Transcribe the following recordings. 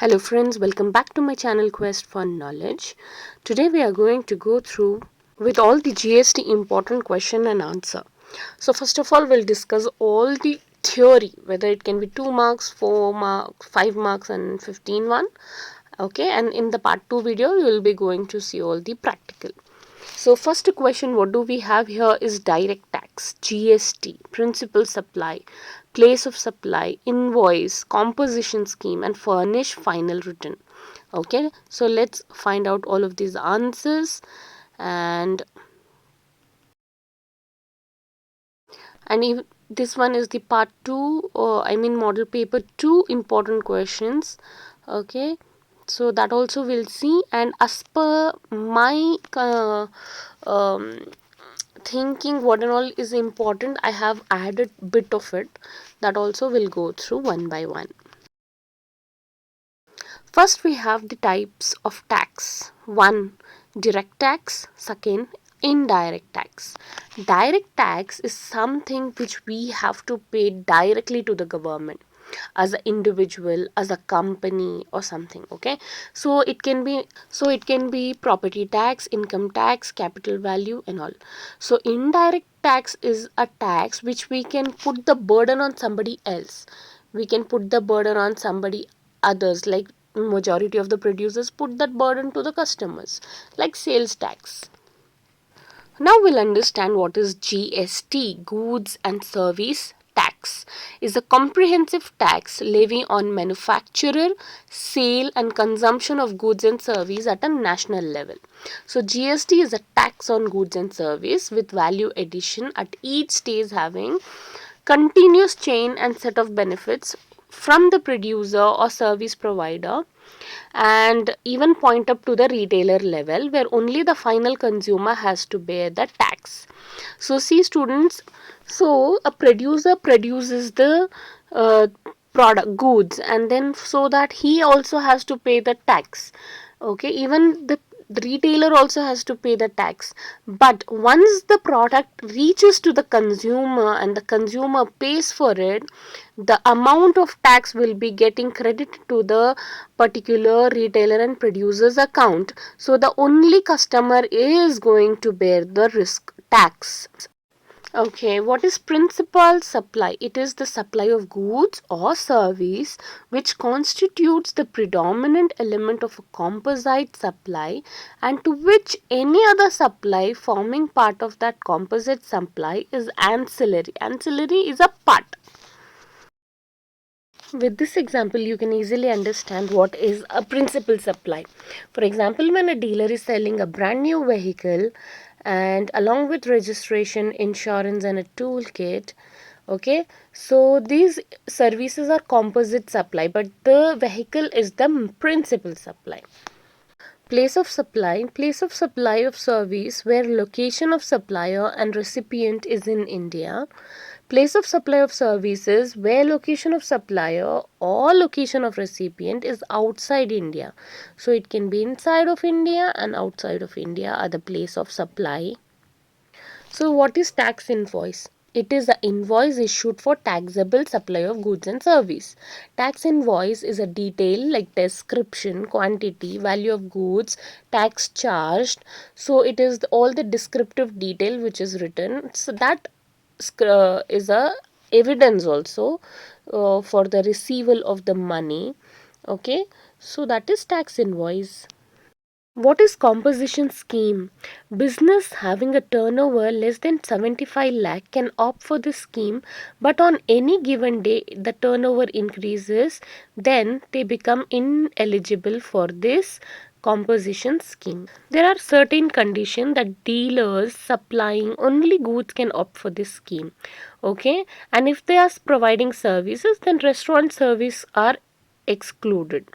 Hello friends, welcome back to my channel Quest for Knowledge. Today we are going to go through with all the GST important question and answer. So first of all we'll discuss all the theory, whether it can be 2 marks, 4 marks, 5 marks and 15 one. Okay, and in the part 2 video we will be going to see all the practical. So first question what do we have here is direct tax, GST, principal supply, place of supply, invoice, composition scheme and furnish final return. Okay, so let's find out all of these answers and even this one is the part 2 or model paper 2 important questions. Okay, so that also we'll see, and as per my thinking what and all is important, I have added bit of it that also will go through one by one. First we have the types of tax. One, direct tax. Second, indirect tax. Direct tax is something which we have to pay directly to the government as an individual, as a company or something. Okay, so it can be property tax, income tax, capital value and all. So indirect tax is a tax which we can put the burden on somebody else. We can put the burden on somebody others, like majority of the producers put that burden to the customers, like sales tax. Now we'll understand what is GST, Goods and Service Tax. Is a comprehensive tax levy on manufacturer, sale and consumption of goods and service at a national level. So GST is a tax on goods and service with value addition at each stage, having continuous chain and set of benefits from the producer or service provider, and even point up to the retailer level where only the final consumer has to bear the tax. So see students, so a producer produces the product goods, and then so that he also has to pay the tax. Okay, even the retailer also has to pay the tax, but once the product reaches to the consumer and the consumer pays for it, the amount of tax will be getting credited to the particular retailer and producer's account. So the only customer is going to bear the risk tax. Okay, what is principal supply? It is the supply of goods or service which constitutes the predominant element of a composite supply, and to which any other supply forming part of that composite supply is ancillary. Ancillary is a part. With this example, you can easily understand what is a principal supply. For example, when a dealer is selling a brand new vehicle and along with registration, insurance and a toolkit, okay, so these services are composite supply, but the vehicle is the principal supply. Place of supply of service where location of supplier and recipient is in India. Place of supply of services where location of supplier or location of recipient is outside India. So it can be inside of India and outside of India are the place of supply. So what is tax invoice? It is an invoice issued for taxable supply of goods and service. Tax invoice is a detail like description, quantity, value of goods, tax charged. So it is all the descriptive detail which is written. So that is a evidence also for the receival of the money. Okay, so that is tax invoice. What is composition scheme? Business having a turnover less than 75 lakh can opt for this scheme, but on any given day the turnover increases, then they become ineligible for this composition scheme. There are certain conditions that dealers supplying only goods can opt for this scheme. Okay, and if they are providing services, then restaurant service are excluded.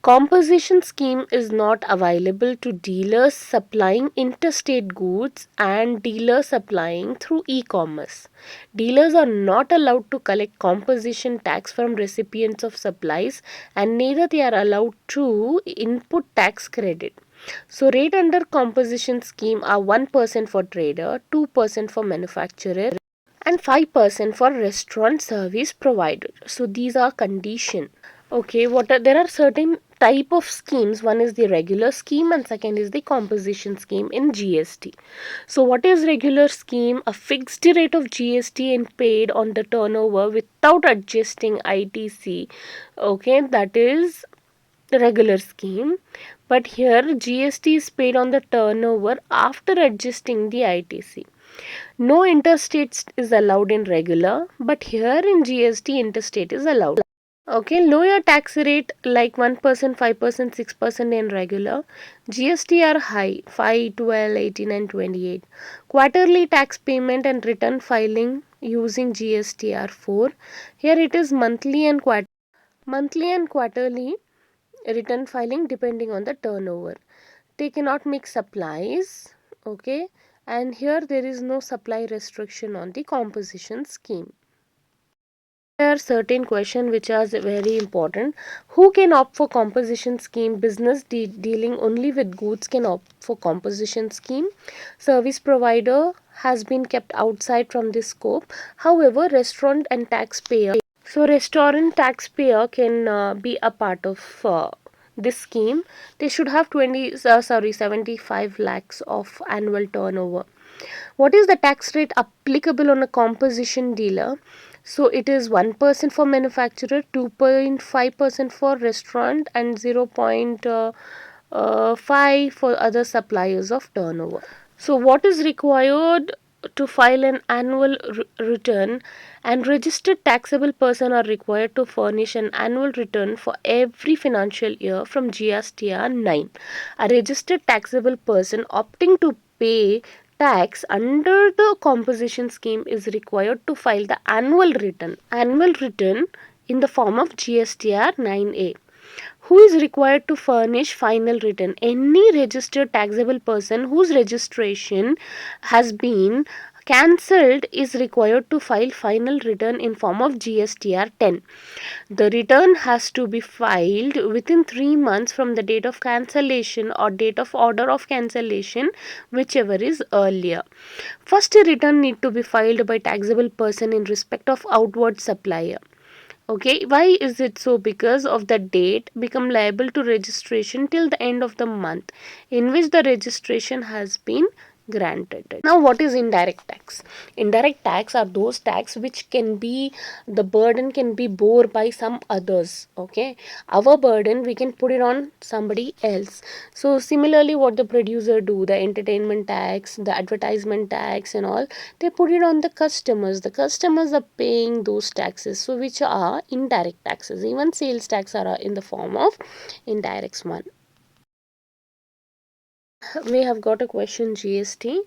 Composition scheme is not available to dealers supplying interstate goods and dealers supplying through e-commerce. Dealers are not allowed to collect composition tax from recipients of supplies, and neither they are allowed to input tax credit. So rate under composition scheme are 1% for trader, 2% for manufacturer and 5% for restaurant service provider. So these are conditions. Okay, there are certain type of schemes. One is the regular scheme and second is the composition scheme in GST. So what is regular scheme? A fixed rate of GST and paid on the turnover without adjusting ITC. Okay, that is the regular scheme. But here GST is paid on the turnover after adjusting the ITC. No interstate is allowed in regular, but here in GST interstate is allowed. Okay, lower tax rate like 1%, 5%, 6% in regular. GST are high 5, 12, 18 and 28. Quarterly tax payment and return filing using GST are 4. Here it is monthly and quarterly return filing depending on the turnover. They cannot make supplies. Okay, and here there is no supply restriction on the composition scheme. There are certain questions which are very important. Who can opt for composition scheme? Business dealing only with goods can opt for composition scheme. Service provider has been kept outside from this scope. However, restaurant and taxpayer. So restaurant taxpayer can be a part of this scheme. They should have 75 lakhs of annual turnover. What is the tax rate applicable on a composition dealer? So it is 1% for manufacturer, 2.5% for restaurant, and 0.5 for other suppliers of turnover. So what is required to file an annual return? And registered taxable person are required to furnish an annual return for every financial year from GSTR 9. A registered taxable person opting to pay tax under the composition scheme is required to file the annual return in the form of GSTR 9A. Who is required to furnish final return? Any registered taxable person whose registration has been cancelled is required to file final return in form of GSTR 10. The return has to be filed within 3 months from the date of cancellation or date of order of cancellation, whichever is earlier. First, a return need to be filed by taxable person in respect of outward supplier. Okay, why is it so? Because of the date become liable to registration till the end of the month in which the registration has been granted. Now what is indirect tax? Indirect tax are those tax which can be, the burden can be bore by some others. Okay, our burden we can put it on somebody else. So similarly what the producer do, the entertainment tax, the advertisement tax and all, they put it on the customers. The customers are paying those taxes, so which are indirect taxes. Even sales tax are in the form of indirect one. We have got a question GST.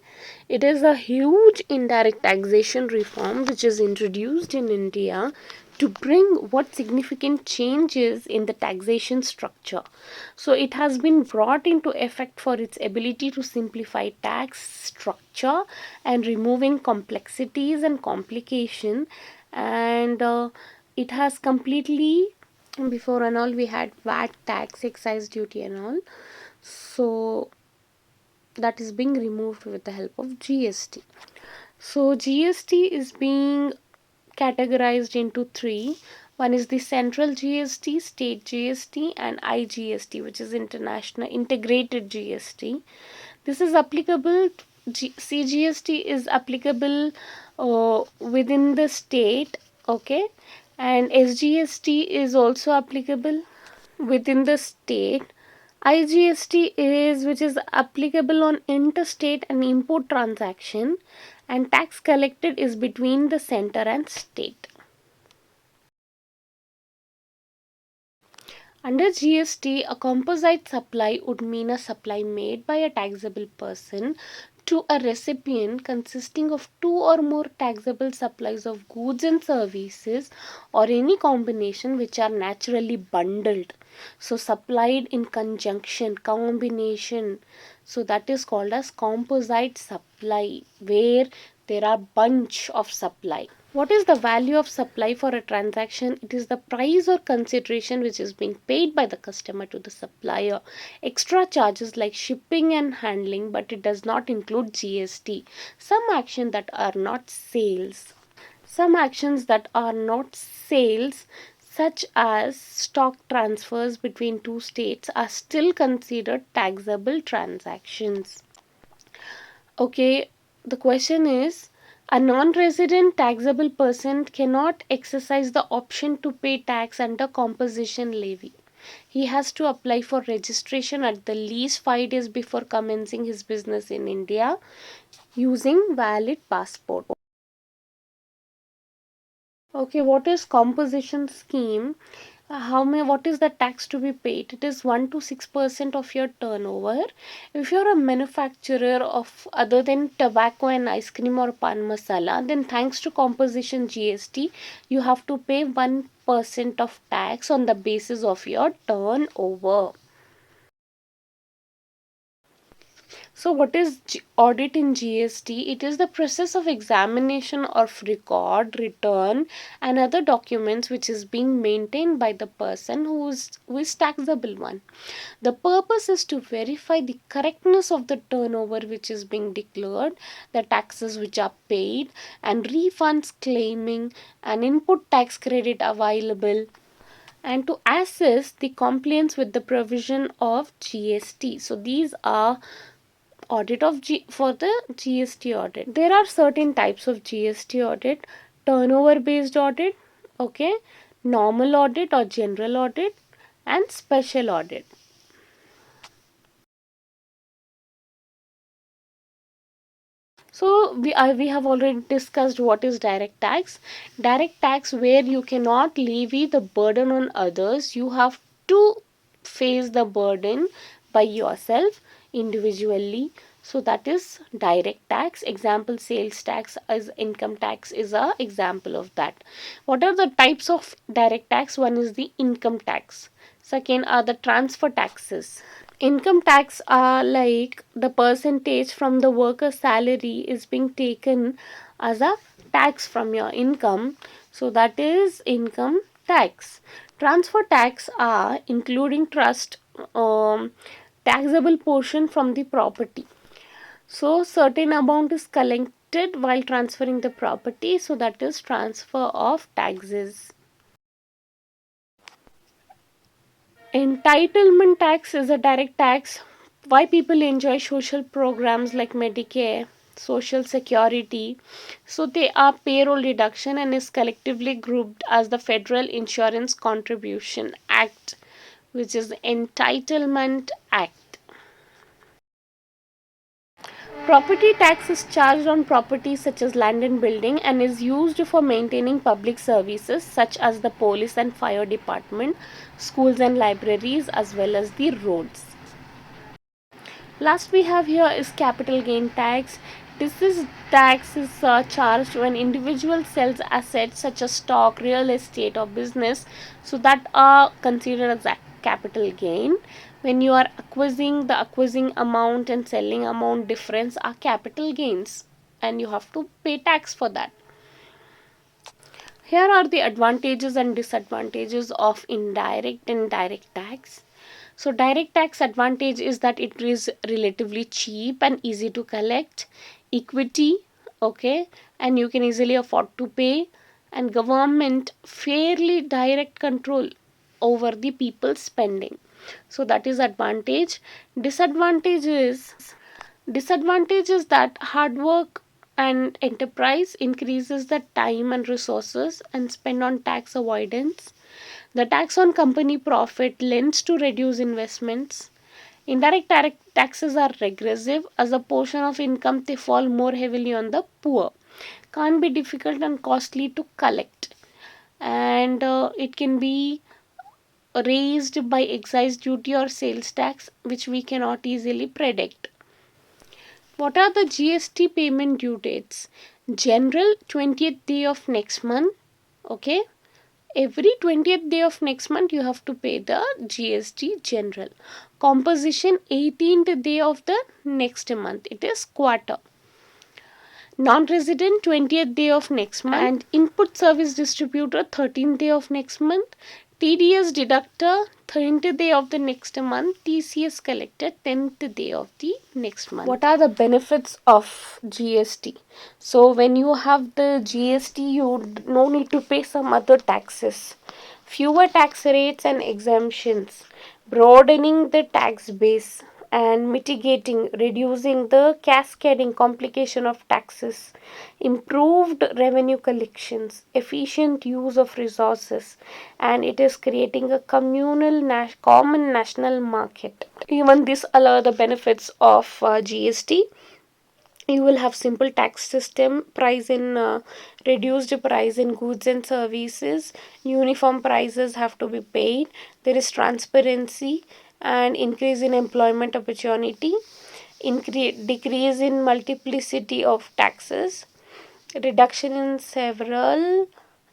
It is a huge indirect taxation reform which is introduced in India to bring what significant changes in the taxation structure. So it has been brought into effect for its ability to simplify tax structure and removing complexities and complication, and it has completely, before and all we had VAT tax, excise duty and all. So that is being removed with the help of GST. So GST is being categorized into three. One is the central GST, state GST, and IGST, which is international integrated GST. This is applicable. CGST is applicable within the state, okay, and SGST is also applicable within the state. IGST is which is applicable on interstate and import transaction, and tax collected is between the center and state. Under GST, a composite supply would mean a supply made by a taxable person to a recipient consisting of two or more taxable supplies of goods and services, or any combination which are naturally bundled. So supplied in conjunction, combination. So that is called as composite supply, where there are bunch of supply. What is the value of supply for a transaction? It is the price or consideration which is being paid by the customer to the supplier. Extra charges like shipping and handling, but it does not include GST. Some actions that are not sales. Some actions that are not sales, such as stock transfers between two states, are still considered taxable transactions. Okay, the question is, a non resident taxable person cannot exercise the option to pay tax under composition levy. He has to apply for registration at the least 5 days before commencing his business in India using valid passport. Okay, what is composition scheme? What is the tax to be paid? It is 1 to 6% of your turnover. If you're a manufacturer of other than tobacco and ice cream or pan masala, then thanks to composition GST, you have to pay 1% of tax on the basis of your turnover. So, what is audit in GST? It is the process of examination of record, return, and other documents which is being maintained by the person who is taxable one. The purpose is to verify the correctness of the turnover which is being declared, the taxes which are paid, and refunds claiming, an input tax credit available, and to assess the compliance with the provision of GST. So these are audit of for the GST audit. There are certain types of GST audit: turnover based audit, okay, normal audit or general audit, and special audit. So we have already discussed what is direct tax. Direct tax, where you cannot levy the burden on others, you have to face the burden by yourself individually. So that is direct tax. Example, sales tax as income tax is a example of that. What are the types of direct tax? One is the income tax. Second are the transfer taxes. Income tax are like the percentage from the worker's salary is being taken as a tax from your income. So that is income tax. Transfer tax are including trust, taxable portion from the property. So certain amount is collected while transferring the property. So that is transfer of taxes. Entitlement tax is a direct tax. Why people enjoy social programs like Medicare, Social Security. So they are payroll deduction and is collectively grouped as the Federal Insurance Contribution Act, which is the Entitlement Act. Property tax is charged on property such as land and building and is used for maintaining public services such as the police and fire department, schools and libraries, as well as the roads. Last we have here is capital gain tax. This is tax is charged when individual sells assets such as stock, real estate, or business, so that are considered as a capital gain. When you are acquiring amount and selling amount difference are capital gains, and you have to pay tax for that. Here are the advantages and disadvantages of indirect and direct tax. So direct tax advantage is that it is relatively cheap and easy to collect, equity, okay, and you can easily afford to pay, and government fairly direct control over the people's spending. So that is advantage. Disadvantage is that hard work and enterprise increases the time and resources and spend on tax avoidance. The tax on company profit lends to reduce investments. Indirect taxes are regressive. As a portion of income, they fall more heavily on the poor. Can't be difficult and costly to collect. And it can be raised by excise duty or sales tax, which we cannot easily predict. What are the GST payment due dates? General 20th day of next month. Okay. Every 20th day of next month you have to pay the GST general. Composition 18th day of the next month. It is quarter. Non-resident 20th day of next month, and input service distributor 13th day of next month, TDS deductor 10th day of the next month, TCS collector 10th day of the next month. What are the benefits of GST? So when you have the GST, you no need to pay some other taxes. fewer tax rates and exemptions, broadening the tax base and mitigating, reducing the cascading complication of taxes, improved revenue collections, efficient use of resources, and it is creating a common national market. Even this allow the benefits of GST. You will have simple tax system, price in reduced price in goods and services, uniform prices have to be paid, there is transparency and increase in employment opportunity, decrease in multiplicity of taxes, reduction in several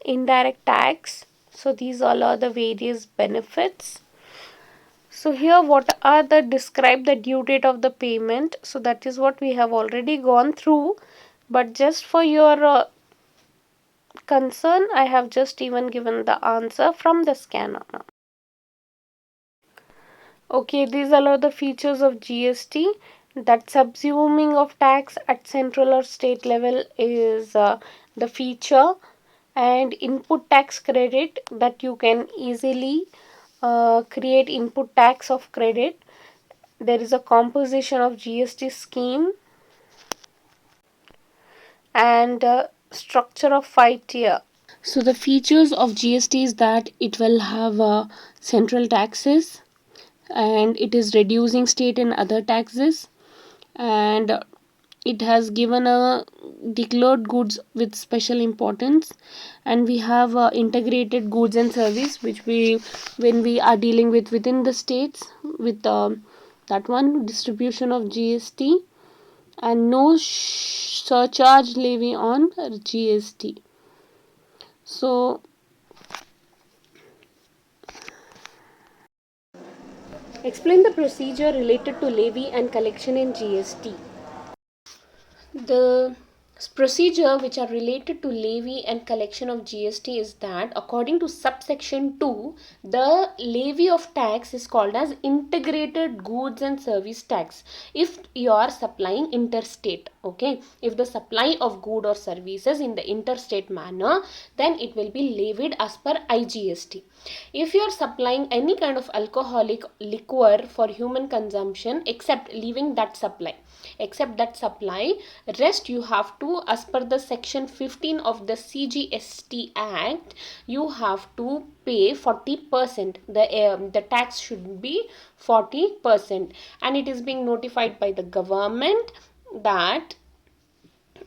indirect tax. So these all are the various benefits. So here what are the describe the due date of the payment. So that is what we have already gone through, but just for your concern I have just even given the answer from the scanner. Okay, these are the features of GST. That subsuming of tax at central or state level is the feature, and input tax credit, that you can easily create input tax of credit. There is a composition of GST scheme and structure of 5 tier. So the features of GST is that it will have central taxes, and it is reducing state and other taxes, and it has given a declared goods with special importance, and we have integrated goods and service, which we, when we are dealing with within the states, with that one distribution of GST, and no surcharge levy on GST. So explain the procedure related to levy and collection in GST. The procedure which are related to levy and collection of GST is that according to subsection 2, the levy of tax is called as integrated goods and service tax if you are supplying interstate. Okay, if the supply of good or services in the interstate manner, then it will be levied as per IGST. If you are supplying any kind of alcoholic liquor for human consumption, except that supply, rest you have to, as per the section 15 of the CGST Act, you have to pay 40%. The tax should be 40%, and it is being notified by the government that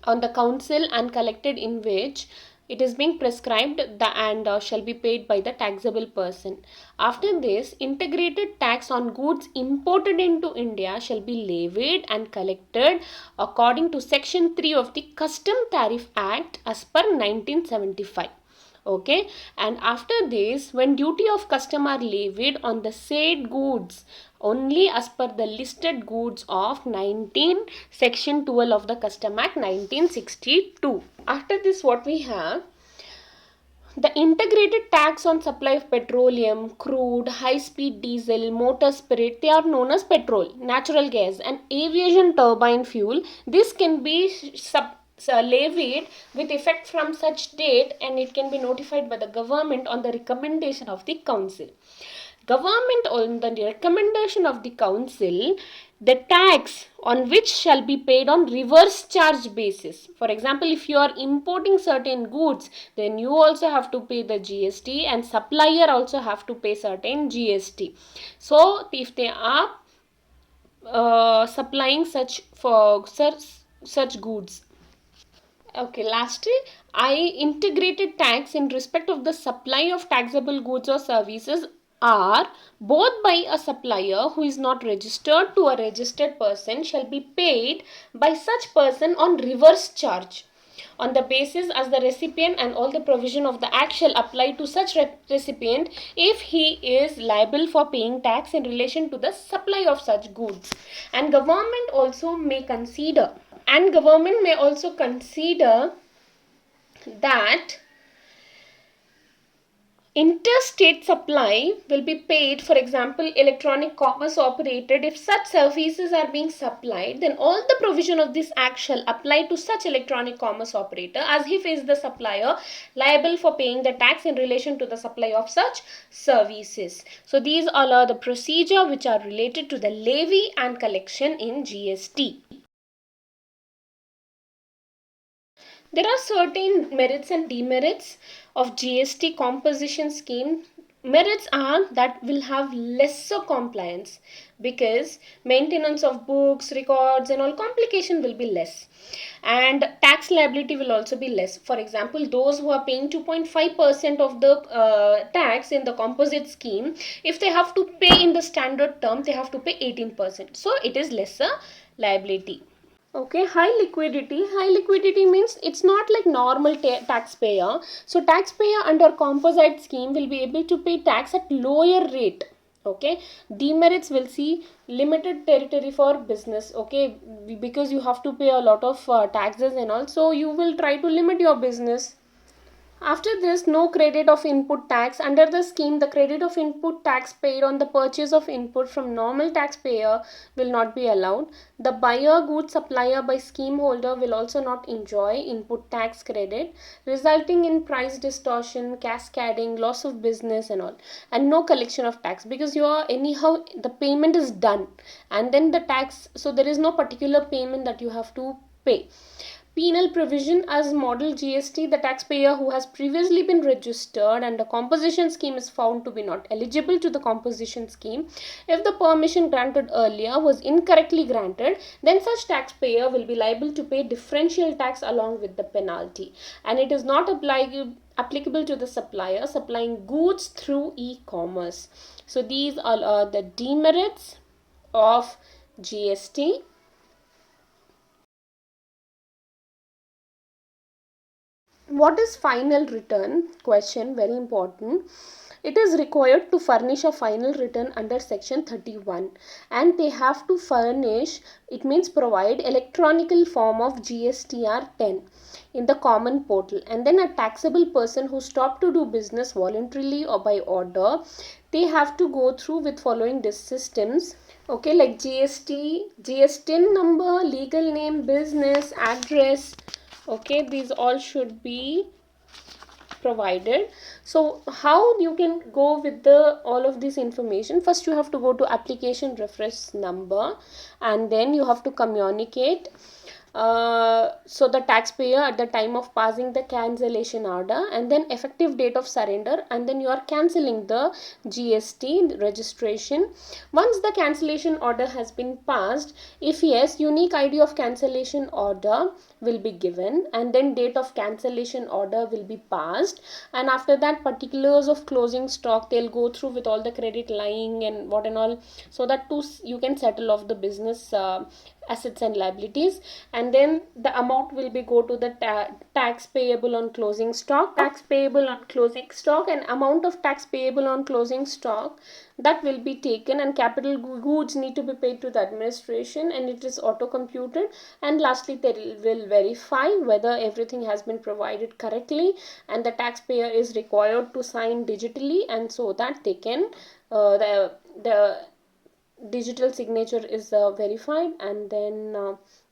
on the council and collected in which it is being prescribed and shall be paid by the taxable person. After this, integrated tax on goods imported into India shall be levied and collected according to section 3 of the Custom Tariff Act as per 1975. Okay, and after this, when duty of custom are levied on the said goods only as per the listed goods of 19 section 12 of the Custom Act 1962. After this, what we have, the integrated tax on supply of petroleum, crude, high-speed diesel, motor spirit, they are known as petrol, natural gas and aviation turbine fuel. This can be levied with effect from such date, and it can be notified by the government on the recommendation of the council. Government, on the recommendation of the council, the tax on which shall be paid on reverse charge basis. For example, if you are importing certain goods, then you also have to pay the GST, and supplier also have to pay certain GST. So if they are supplying such goods. Okay, lastly, I integrated tax in respect of the supply of taxable goods or services are both by a supplier who is not registered to a registered person shall be paid by such person on reverse charge on the basis as the recipient, and all the provision of the act shall apply to such recipient if he is liable for paying tax in relation to the supply of such goods. And government also may consider that Interstate supply will be paid, for example, electronic commerce operated. If such services are being supplied, then all the provision of this act shall apply to such electronic commerce operator as if is the supplier liable for paying the tax in relation to the supply of such services. So these all are the procedure which are related to the levy and collection in GST. There are certain merits and demerits of GST composition scheme. Merits are that will have lesser compliance because maintenance of books, records and all complication will be less, and tax liability will also be less. For example, those who are paying 2.5% of the tax in the composite scheme, if they have to pay in the standard term, they have to pay 18%. So it is lesser liability. Okay, high liquidity. High liquidity means it's not like normal taxpayer. So taxpayer under composite scheme will be able to pay tax at lower rate. Okay, demerits will see limited territory for business. Okay, because you have to pay a lot of taxes and all, so you will try to limit your business. After this, no credit of input tax. Under the scheme, the credit of input tax paid on the purchase of input from normal taxpayer will not be allowed. The buyer, goods supplier by scheme holder will also not enjoy input tax credit, resulting in price distortion, cascading, loss of business and all. And no collection of tax because you are anyhow, the payment is done. And then the tax, so there is no particular payment that you have to pay. Penal provision as model GST, the taxpayer who has previously been registered and the composition scheme is found to be not eligible to the composition scheme. If the permission granted earlier was incorrectly granted, then such taxpayer will be liable to pay differential tax along with the penalty. And it is not applicable to the supplier supplying goods through e-commerce. So these are the demerits of GST. What is final return? Question, very important. It is required to furnish a final return under section 31, and they have to furnish, it means provide electronical form of GSTR 10 in the common portal, and then a taxable person who stopped to do business voluntarily or by order, they have to go through with following these systems. Okay, like GST number, legal name, business address. Okay, these all should be provided. So how you can go with the all of this information? First you have to go to application reference number, and then you have to communicate so the taxpayer at the time of passing the cancellation order, and then effective date of surrender, and then you are cancelling the GST registration. Once the cancellation order has been passed, if yes, unique ID of cancellation order will be given, and then date of cancellation order will be passed, and after that particulars of closing stock, they'll go through with all the credit lying and what and all, so that too you can settle off the business assets and liabilities. And then the amount will be go to the tax payable on closing stock, and amount of tax payable on closing stock, that will be taken, and capital goods need to be paid to the administration, and it is auto computed. And lastly, they will verify whether everything has been provided correctly, and the taxpayer is required to sign digitally, and so that they can the digital signature is verified, and then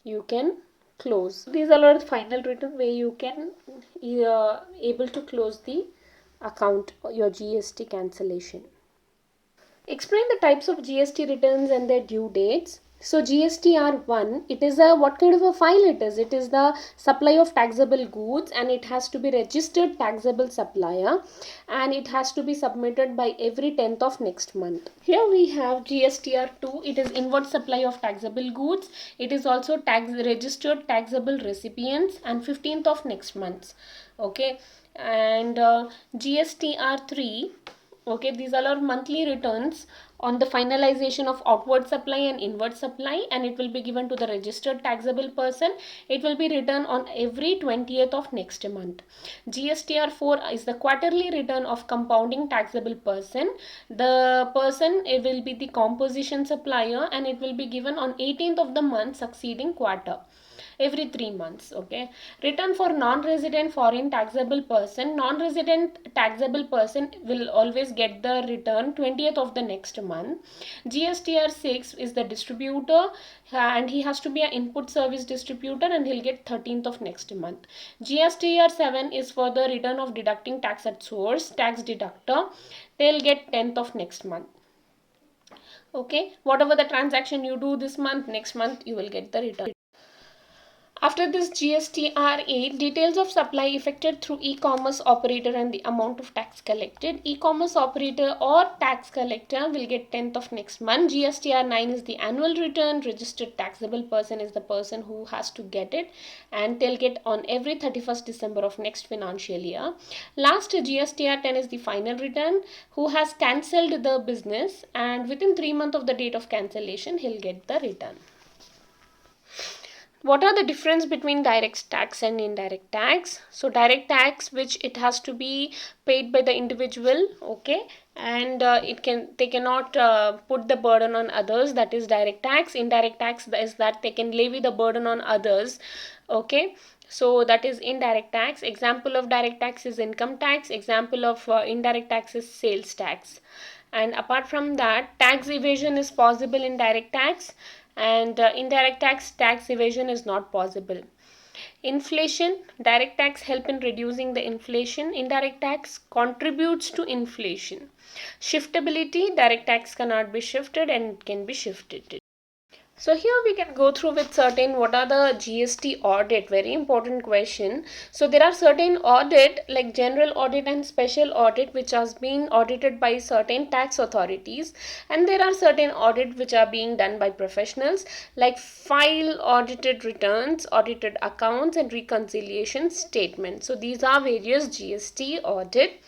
you can close. These are the final return where you can able to close the account, your GST cancellation. Explain the types of GST returns and their due dates. So GSTR1, it is a what kind of a file it is? It is the supply of taxable goods, and it has to be registered taxable supplier, and it has to be submitted by every 10th of next month. Here we have GSTR2, it is inward supply of taxable goods. It is also registered taxable recipients, and 15th of next month. Okay, and GSTR3, okay, these are our monthly returns on the finalization of outward supply and inward supply, and it will be given to the registered taxable person. It will be written on every 20th of next month. GSTR4 is the quarterly return of compounding taxable person. The person, it will be the composition supplier, and it will be given on 18th of the month succeeding quarter. every 3 months. Okay, return for non-resident foreign taxable person. Non-resident taxable person will always get the return 20th of the next month. GSTR 6 is the distributor, and he has to be an input service distributor, and he'll get 13th of next month. GSTR 7 is for the return of deducting tax at source, tax deductor. They'll get 10th of next month. Okay, whatever the transaction you do this month, next month you will get the return. After this GSTR 8, details of supply effected through e-commerce operator and the amount of tax collected. E-commerce operator or tax collector will get 10th of next month. GSTR 9 is the annual return. Registered taxable person is the person who has to get it, and they'll get on every 31st December of next financial year. Last, GSTR 10 is the final return. Who has cancelled the business, and within 3 months of the date of cancellation, he'll get the return. What are the difference between direct tax and indirect tax? So direct tax, which it has to be paid by the individual, okay, and they cannot put the burden on others. That is direct tax. Indirect tax is that they can levy the burden on others, okay. So that is indirect tax. Example of direct tax is income tax. Example of indirect tax is sales tax. And apart from that, tax evasion is possible in direct tax, and indirect tax evasion is not possible. Inflation, direct tax help in reducing the inflation. Indirect tax contributes to inflation. Shiftability, direct tax cannot be shifted and can be shifted. So here we can go through with certain what are the GST audit, very important question. So there are certain audit like general audit and special audit which has been audited by certain tax authorities, and there are certain audit which are being done by professionals like file audited returns, audited accounts and reconciliation statements. So these are various GST audit.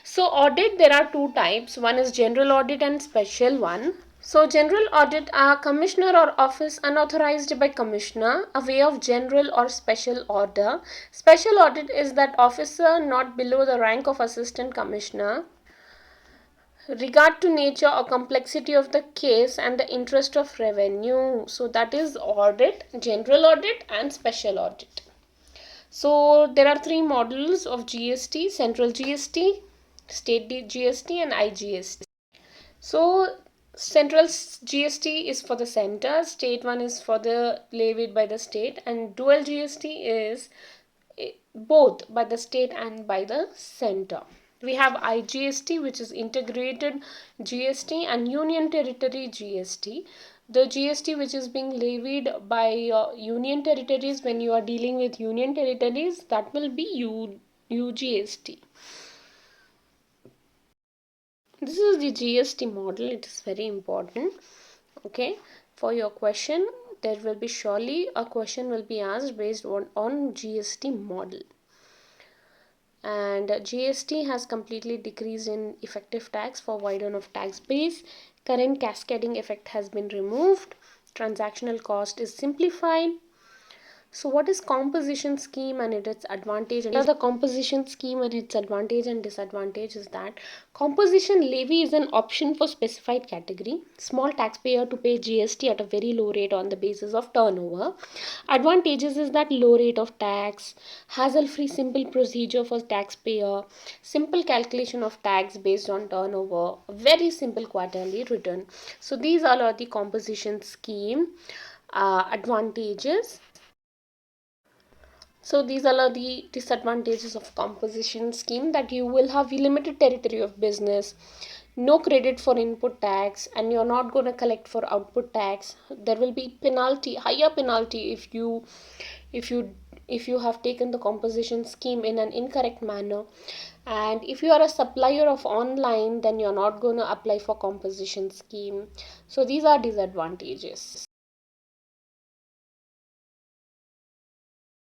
So audit, there are two types. One is general audit and special one. So general audit are commissioner or office unauthorized by commissioner, a way of general or special order. Special audit is that officer not below the rank of assistant commissioner. Regard to nature or complexity of the case and the interest of revenue. So that is audit, general audit and special audit. So there are three models of GST: central GST, state GST and IGST. So central GST is for the center, state one is for the levied by the state, and dual GST is both by the state and by the center. We have IGST, which is integrated GST, and union territory GST. The GST which is being levied by union territories, when you are dealing with union territories, that will be UGST. This is the GST model. It is very important. Okay, for your question, there will be surely a question will be asked based on GST model. And GST has completely decreased in effective tax for widening of tax base. Current cascading effect has been removed. Transactional cost is simplified. So what is composition scheme and its advantage? And the composition scheme and its advantage and disadvantage is that composition levy is an option for specified category. Small taxpayer to pay GST at a very low rate on the basis of turnover. Advantages is that low rate of tax, hassle-free simple procedure for taxpayer, simple calculation of tax based on turnover, very simple quarterly return. So these all are the composition scheme advantages. So these are the disadvantages of composition scheme, that you will have limited territory of business, no credit for input tax, and you're not going to collect for output tax. There will be penalty, higher penalty if you have taken the composition scheme in an incorrect manner. And if you are a supplier of online, then you're not going to apply for composition scheme. So these are disadvantages.